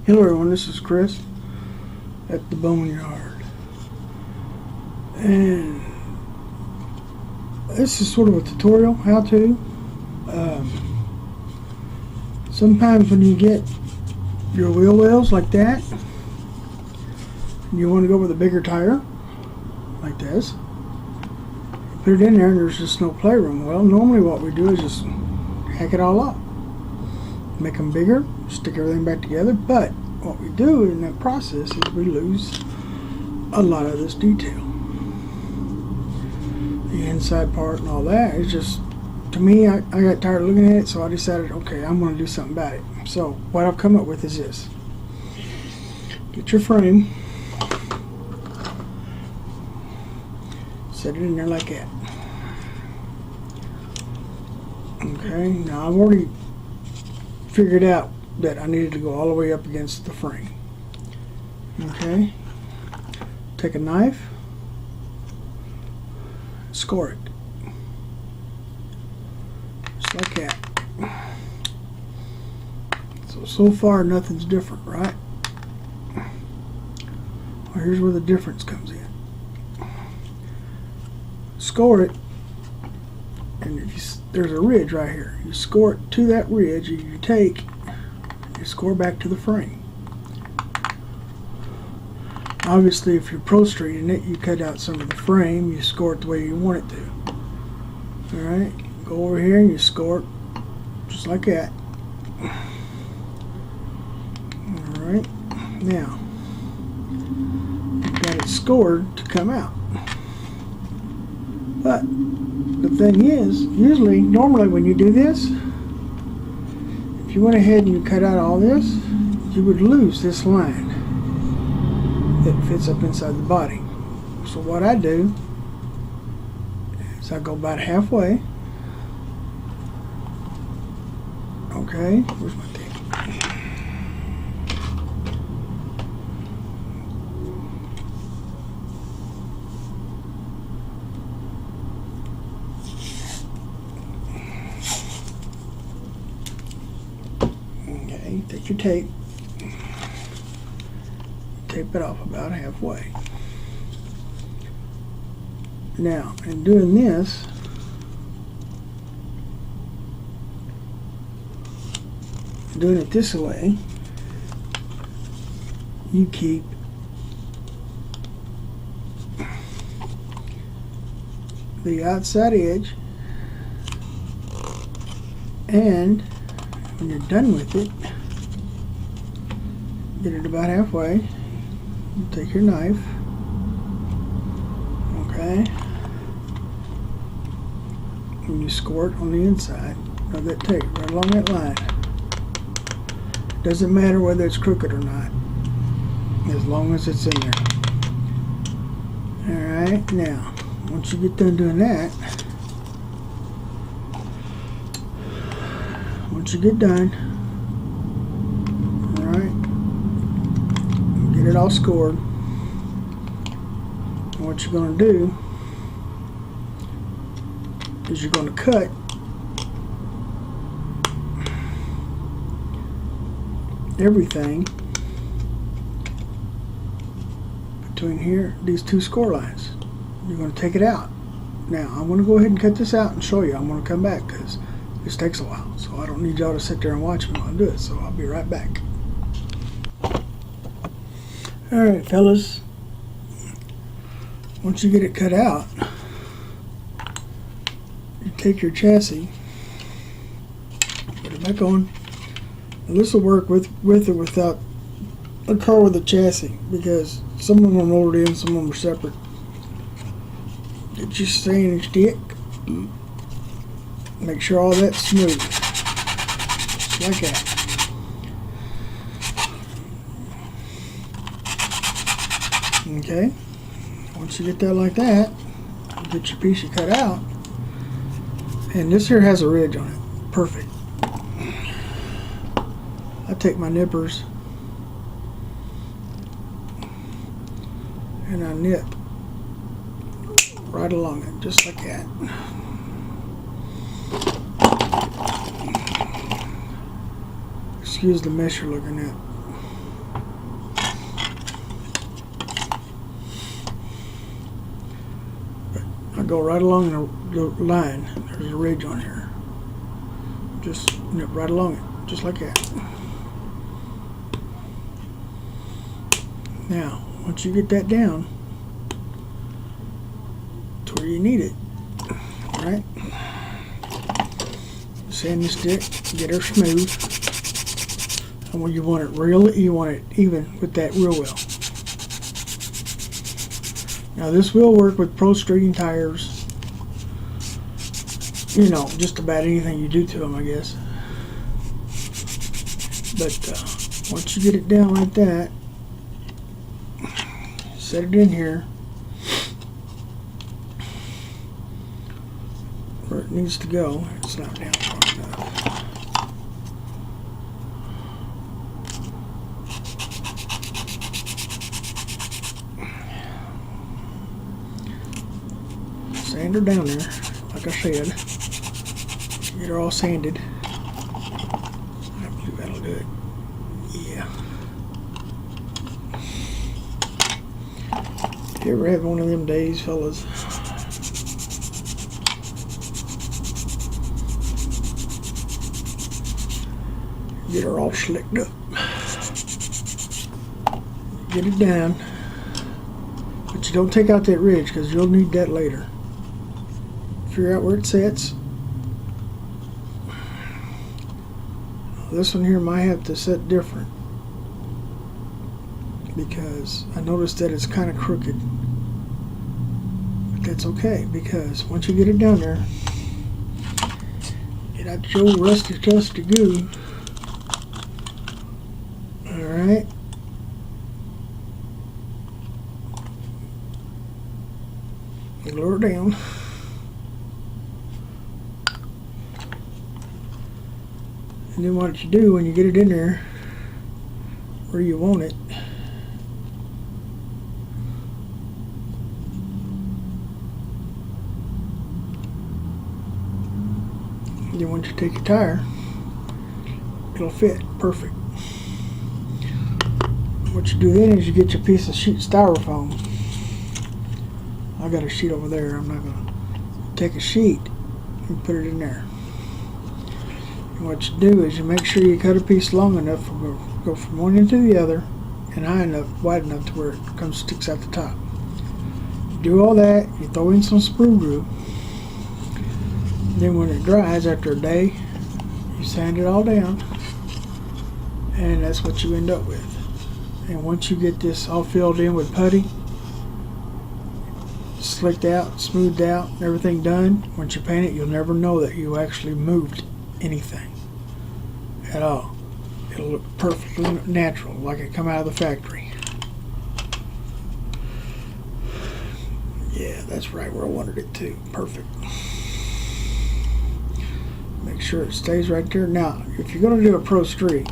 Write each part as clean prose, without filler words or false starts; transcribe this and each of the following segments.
Hello everyone, this is Chris at the Boneyard, and this is sort of a tutorial how to. Sometimes when you get your wheel wells like that, you want to go with a bigger tire like this. You put it in there and there's just no playroom. Well, normally what we do is just hack it all up, make them bigger, stick everything back together, but what we do in that process is we lose a lot of this detail. The inside part and all that is just, to me, I got tired of looking at it, so I decided, okay, I'm going to do something about it. So what I've come up with is this. Get your frame, set it in there like that. Okay, now I've already figured out that I needed to go all the way up against the frame. Okay, take a knife, score it, just like that. So far nothing's different, right? Well, here's where the difference comes in. Score it, and if there's a ridge right here, you score it to that ridge, and you take, you score back to the frame. Obviously, if you're Pro Streeting it, you cut out some of the frame, you score it the way you want it to. Alright, go over here and you score it just like that. Alright, now, you've got it scored to come out. But the thing is, normally when you do this, if you went ahead and you cut out all this, you would lose this line that fits up inside the body. So what I do is I go about halfway. Okay, where's my tape? Okay, take your tape. Tape it off about halfway. Now, in doing this, doing it this way, you keep the outside edge, and when you're done with it, get it about halfway. You take your knife, okay, and you score it on the inside of that tape, right along that line. Doesn't matter whether it's crooked or not, as long as it's in there. Alright, now, once you get done doing that, once you get done, alright, get it all scored. And what you're going to do is you're going to cut everything between here, these two score lines. You're going to take it out. Now, I'm going to go ahead and cut this out and show you. I'm going to come back because this takes a while. So I don't need y'all to sit there and watch me while I do it. So I'll be right back. Alright fellas, once you get it cut out, you take your chassis, put it back on. And this will work with or without a car with a chassis, because some of them are molded in, some of them are separate. Get your sanding stick, make sure all that's smooth, just like that. Okay, once you get that like that, you get your piece you cut out, and this here has a ridge on it. Perfect. I take my nippers and I nip right along it, just like that. Excuse the mess you're looking at. go right along the line. There's a ridge on here. Just nip right along it, just like that. Now, once you get that down to where you need it, right? Sand the stick, get her smooth. And when you want it real, you want it even with that wheel well. Now this will work with Pro Streeting tires. You know, just about anything you do to them, I guess. But once you get it down like that, set it in here where it needs to go. It's not down far enough. Sand her down there, like I said. Get her all sanded. I believe that'll do it. Yeah. You ever have one of them days, fellas? Get her all slicked up. Get it down. But you don't take out that ridge because you'll need that later. Figure out where it sets. This one here might have to set different because I noticed that it's kind of crooked. But that's okay because once you get it down there, get out your rusty trusty goo. Alright. Glue her down. And then what you do when you get it in there where you want it, then once you take your tire, it'll fit perfect. What you do then is you get your piece of sheet styrofoam. I got a sheet over there. I'm not going to take a sheet and put it in there. And what you do is you make sure you cut a piece long enough to go from one end to the other and high enough, wide enough to where it sticks out the top. You do all that, you throw in some sprue glue. Then when it dries after a day, you sand it all down and that's what you end up with. And once you get this all filled in with putty, slicked out, smoothed out, and everything done, once you paint it, you'll never know that you actually moved anything at all. It'll look perfectly natural, like it come out of the factory. Yeah, that's right where I wanted it to. Perfect. Make sure it stays right there. Now, if you're going to do a Pro Street,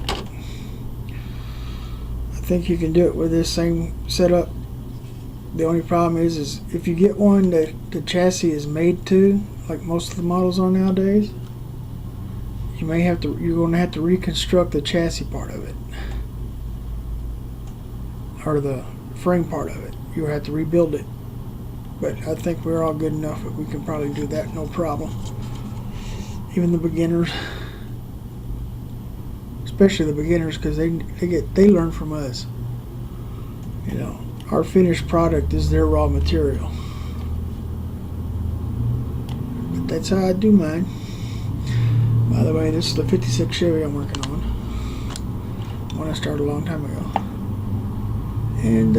I think you can do it with this same setup. The only problem is if you get one that the chassis is made to, like most of the models are nowadays, you're going to have to reconstruct the chassis part of it, or the frame part of it. You'll have to rebuild it. But I think we're all good enough that we can probably do that, no problem. Even the beginners, especially the beginners, because they learn from us. You know, our finished product is their raw material. But that's how I do mine. By the way, this is the 56 Chevy I'm working on. One I started a long time ago. And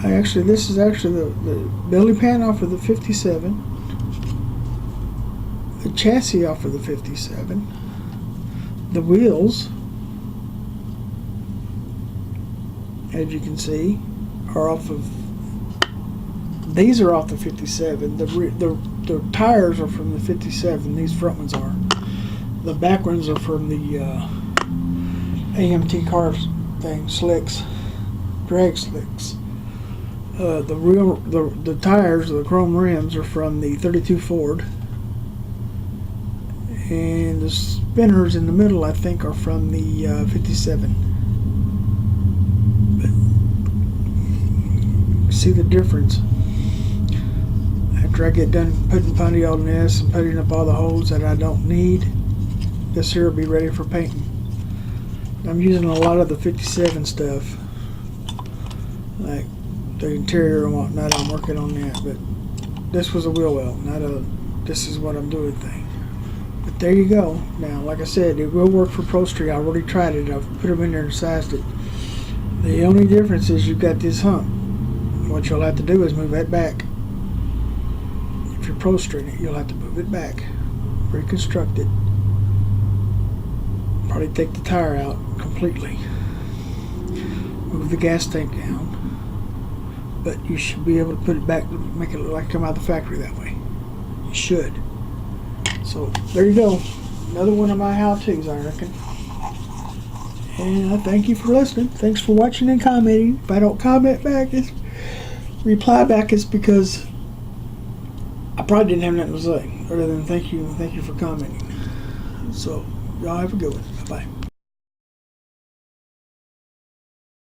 this is actually the belly pan off of the 57. The chassis off of the 57. The wheels, as you can see, are off of. These are off the 57. The tires are from the 57. These front ones are. The back ones are from the AMT car thing, slicks, drag slicks. The tires, the chrome rims, are from the 32 Ford. And the spinners in the middle, I think, are from the 57. But see the difference. after I get done putting putty on this and putting up all the holes that I don't need, this here will be ready for painting. I'm using a lot of the 57 stuff, like the interior and whatnot. I'm working on that, but this was a wheel well, not a this is what I'm doing thing. But there you go. Now, like I said, it will work for ProStreet. I already tried it. I've put them in there and sized it. The only difference is you've got this hump. What you'll have to do is move that back. If you're ProStreeting it, you'll have to move it back, reconstruct it. Probably take the tire out completely. Move the gas tank down. But you should be able to put it back, make it look like come out of the factory that way. You should. So there you go. Another one of my how-tos, I reckon. And I thank you for listening. Thanks for watching and commenting. If I don't comment back, reply back, it's because I probably didn't have nothing to say other than thank you for commenting. So y'all have a good one. Bye-bye.